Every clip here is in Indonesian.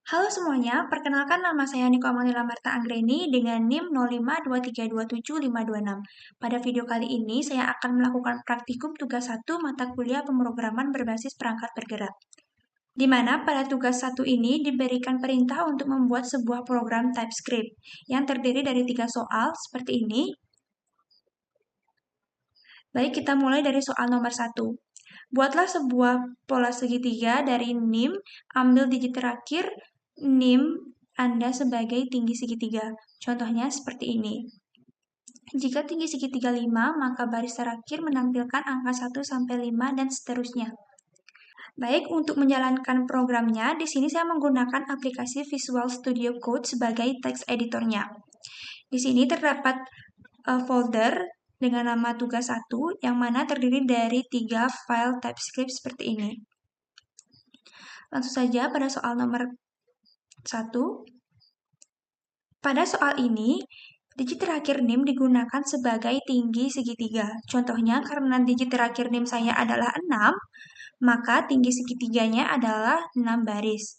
Halo semuanya, perkenalkan nama saya Niko Amanila Marta Anggreni dengan NIM 0523275526. Pada video kali ini, saya akan melakukan praktikum tugas 1 mata kuliah pemrograman berbasis perangkat bergerak. Di mana pada tugas 1 ini diberikan perintah untuk membuat sebuah program TypeScript yang terdiri dari 3 soal seperti ini. Baik, kita mulai dari soal nomor 1. Buatlah sebuah pola segitiga dari NIM, ambil digit terakhir NIM Anda sebagai tinggi segitiga. Contohnya seperti ini. Jika tinggi segitiga 5, maka baris terakhir menampilkan angka 1 sampai 5 dan seterusnya. Baik, untuk menjalankan programnya, di sini saya menggunakan aplikasi Visual Studio Code sebagai text editornya. Di sini terdapat folder dengan nama tugas 1 yang mana terdiri dari 3 file TypeScript seperti ini. Langsung saja pada soal nomor 1. Pada soal ini, digit terakhir NIM digunakan sebagai tinggi segitiga. Contohnya, karena digit terakhir NIM saya adalah 6, maka tinggi segitiganya adalah 6 baris.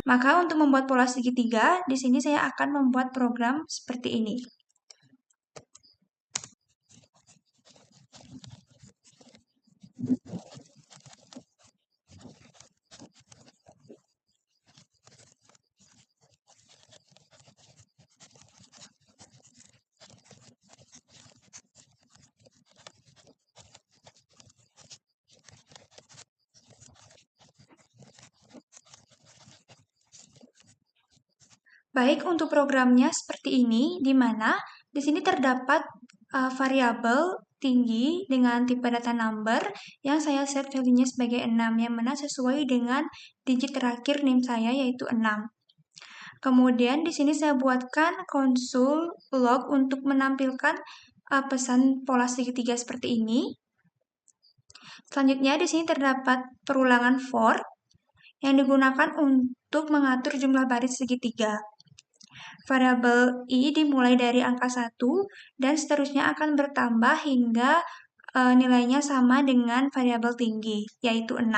Maka untuk membuat pola segitiga, di sini saya akan membuat program seperti ini. Baik, untuk programnya seperti ini, di mana di sini terdapat variabel tinggi dengan tipe data number yang saya set value-nya sebagai 6, yang mana sesuai dengan digit terakhir NIM saya yaitu 6. Kemudian di sini saya buatkan console log untuk menampilkan pesan pola segitiga seperti ini. Selanjutnya di sini terdapat perulangan for yang digunakan untuk mengatur jumlah baris segitiga. Variabel i dimulai dari angka 1 dan seterusnya akan bertambah hingga nilainya sama dengan variabel tinggi, yaitu 6.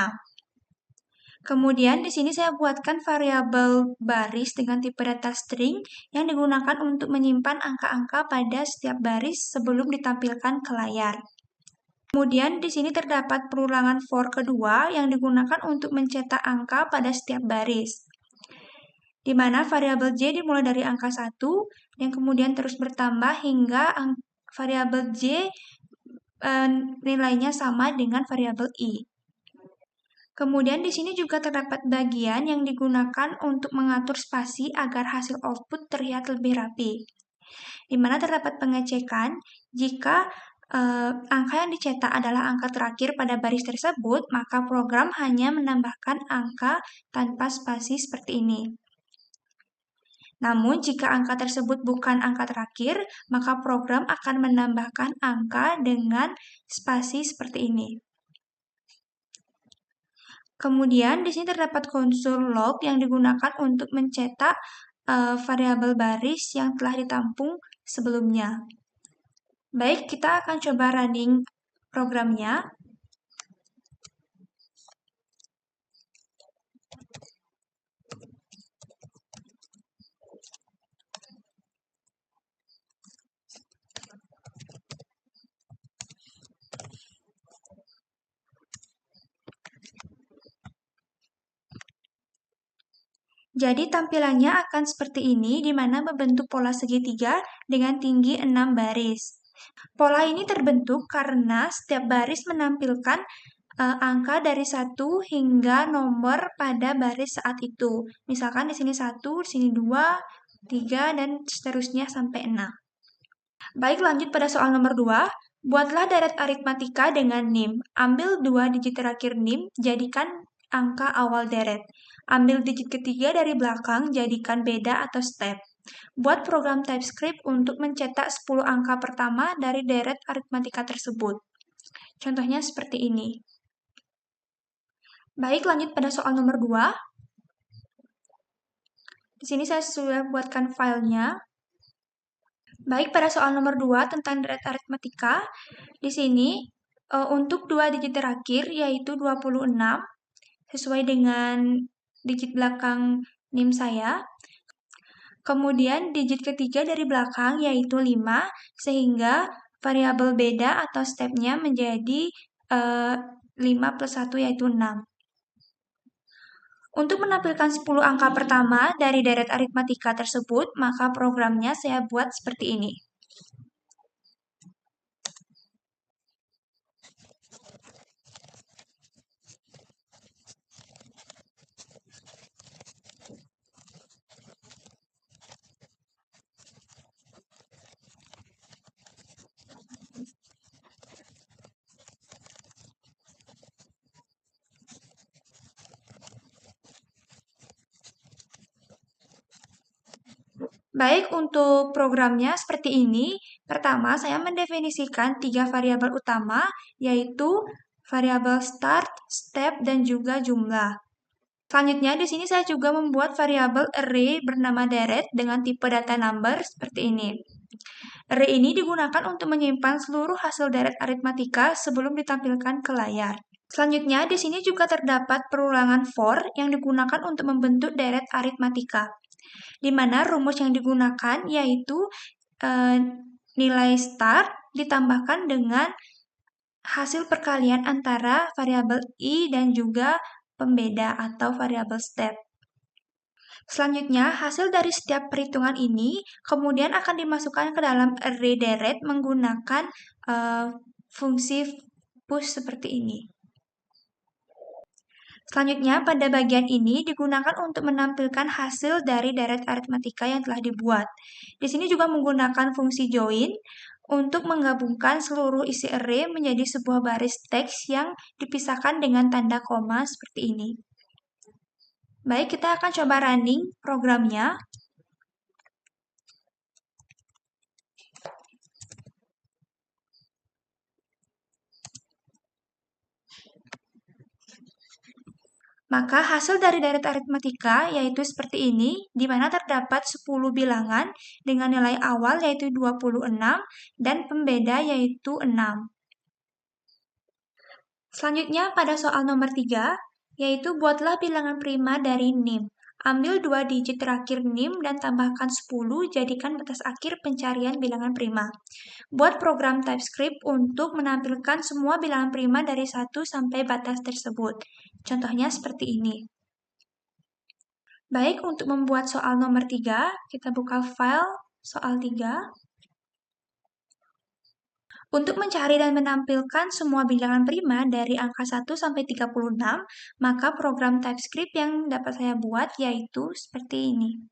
Kemudian di sini saya buatkan variabel baris dengan tipe data string yang digunakan untuk menyimpan angka-angka pada setiap baris sebelum ditampilkan ke layar. Kemudian di sini terdapat perulangan for kedua yang digunakan untuk mencetak angka pada setiap baris, di mana variabel j dimulai dari angka 1 dan kemudian terus bertambah hingga variabel j nilainya sama dengan variabel i. Kemudian di sini juga terdapat bagian yang digunakan untuk mengatur spasi agar hasil output terlihat lebih rapi, di mana terdapat pengecekan jika angka yang dicetak adalah angka terakhir pada baris tersebut, maka program hanya menambahkan angka tanpa spasi seperti ini. Namun, jika angka tersebut bukan angka terakhir, maka program akan menambahkan angka dengan spasi seperti ini. Kemudian, di sini terdapat console log yang digunakan untuk mencetak variabel baris yang telah ditampung sebelumnya. Baik, kita akan coba running programnya. Jadi tampilannya akan seperti ini, di mana membentuk pola segitiga dengan tinggi 6 baris. Pola ini terbentuk karena setiap baris menampilkan angka dari 1 hingga nomor pada baris saat itu. Misalkan di sini 1, di sini 2, 3, dan seterusnya sampai 6. Baik, lanjut pada soal nomor 2. Buatlah deret aritmatika dengan NIM. Ambil 2 digit terakhir NIM, jadikan angka awal deret. Ambil digit ketiga dari belakang, jadikan beda atau step. Buat program TypeScript untuk mencetak 10 angka pertama dari deret aritmatika tersebut. Contohnya seperti ini. Baik, lanjut pada soal nomor 2. Di sini saya sudah buatkan filenya. Baik, pada soal nomor 2 tentang deret aritmatika, di sini untuk 2 digit terakhir yaitu 26, sesuai dengan digit belakang NIM saya. Kemudian digit ketiga dari belakang yaitu 5, sehingga variabel beda atau stepnya menjadi 5 plus 1 yaitu 6. Untuk menampilkan 10 angka pertama dari deret aritmatika tersebut, maka programnya saya buat seperti ini. Baik, untuk programnya seperti ini. Pertama, saya mendefinisikan 3 variabel utama, yaitu variabel start, step, dan juga jumlah. Selanjutnya, di sini saya juga membuat variabel array bernama deret dengan tipe data number seperti ini. Array ini digunakan untuk menyimpan seluruh hasil deret aritmatika sebelum ditampilkan ke layar. Selanjutnya, di sini juga terdapat perulangan for yang digunakan untuk membentuk deret aritmatika, di mana rumus yang digunakan yaitu nilai start ditambahkan dengan hasil perkalian antara variabel i dan juga pembeda atau variabel step. Selanjutnya, hasil dari setiap perhitungan ini kemudian akan dimasukkan ke dalam array deret menggunakan fungsi push seperti ini. Selanjutnya, pada bagian ini digunakan untuk menampilkan hasil dari deret aritmatika yang telah dibuat. Di sini juga menggunakan fungsi join untuk menggabungkan seluruh isi array menjadi sebuah baris teks yang dipisahkan dengan tanda koma seperti ini. Baik, kita akan coba running programnya. Maka hasil dari deret aritmatika yaitu seperti ini, di mana terdapat 10 bilangan dengan nilai awal yaitu 26 dan pembeda yaitu 6. Selanjutnya pada soal nomor 3, yaitu buatlah bilangan prima dari NIM. Ambil 2 digit terakhir NIM dan tambahkan 10, jadikan batas akhir pencarian bilangan prima. Buat program TypeScript untuk menampilkan semua bilangan prima dari 1 sampai batas tersebut. Contohnya seperti ini. Baik, untuk membuat soal nomor 3, kita buka file soal 3. Untuk mencari dan menampilkan semua bilangan prima dari angka 1 sampai 36, maka program TypeScript yang dapat saya buat yaitu seperti ini.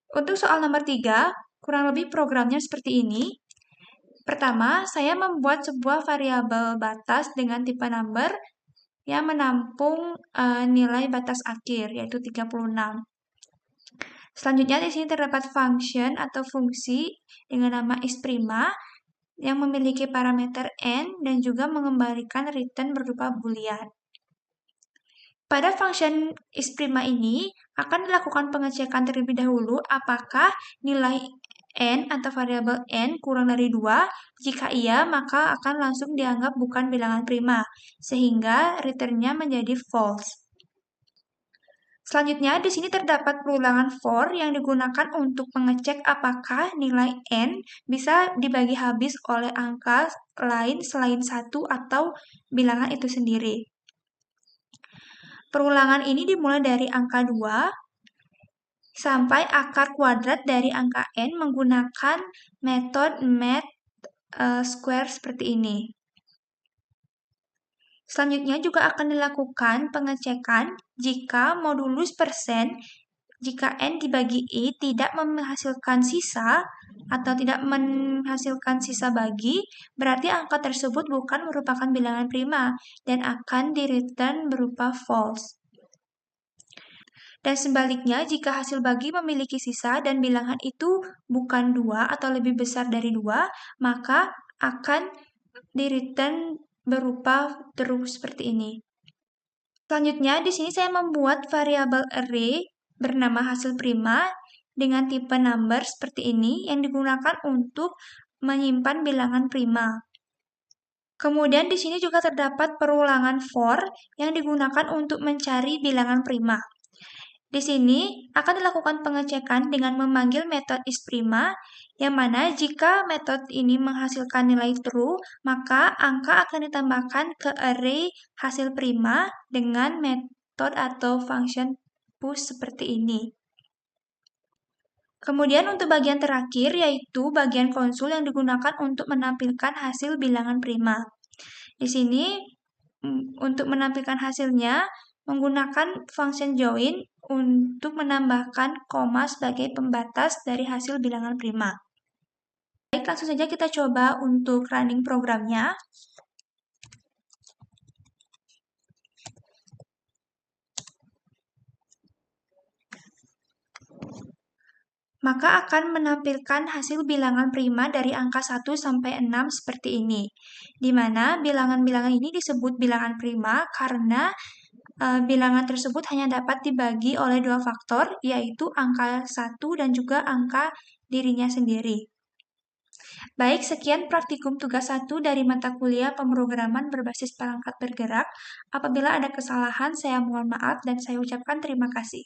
Untuk soal nomor 3, kurang lebih programnya seperti ini. Pertama, saya membuat sebuah variabel batas dengan tipe number yang menampung nilai batas akhir, yaitu 36. Selanjutnya di sini terdapat function atau fungsi dengan nama isPrima yang memiliki parameter n dan juga mengembalikan return berupa boolean. Pada function isPrima ini akan dilakukan pengecekan terlebih dahulu apakah nilai n atau variabel n kurang dari 2. Jika iya, maka akan langsung dianggap bukan bilangan prima, sehingga return-nya menjadi false. Selanjutnya, di sini terdapat perulangan for yang digunakan untuk mengecek apakah nilai n bisa dibagi habis oleh angka lain selain 1 atau bilangan itu sendiri. Perulangan ini dimulai dari angka 2 sampai akar kuadrat dari angka n menggunakan metode math square seperti ini. Selanjutnya juga akan dilakukan pengecekan jika modulus persen jika n dibagi i tidak menghasilkan sisa atau tidak menghasilkan sisa bagi, berarti angka tersebut bukan merupakan bilangan prima dan akan di-return berupa false. Dan sebaliknya, jika hasil bagi memiliki sisa dan bilangan itu bukan 2 atau lebih besar dari 2, maka akan di-return berupa true seperti ini. Selanjutnya, di sini saya membuat variabel array bernama hasil prima dengan tipe number seperti ini yang digunakan untuk menyimpan bilangan prima. Kemudian di sini juga terdapat perulangan for yang digunakan untuk mencari bilangan prima. Di sini akan dilakukan pengecekan dengan memanggil metode isPrima, yang mana jika metode ini menghasilkan nilai true, maka angka akan ditambahkan ke array hasil prima dengan metode atau function push seperti ini. Kemudian untuk bagian terakhir, yaitu bagian konsul yang digunakan untuk menampilkan hasil bilangan prima. Di sini, untuk menampilkan hasilnya, menggunakan function join untuk menambahkan koma sebagai pembatas dari hasil bilangan prima. Baik, langsung saja kita coba untuk running programnya. Maka akan menampilkan hasil bilangan prima dari angka 1 sampai 6 seperti ini. Di mana bilangan-bilangan ini disebut bilangan prima karena bilangan tersebut hanya dapat dibagi oleh dua faktor, yaitu angka 1 dan juga angka dirinya sendiri. Baik, sekian praktikum tugas 1 dari mata kuliah pemrograman berbasis perangkat bergerak. Apabila ada kesalahan, saya mohon maaf dan saya ucapkan terima kasih.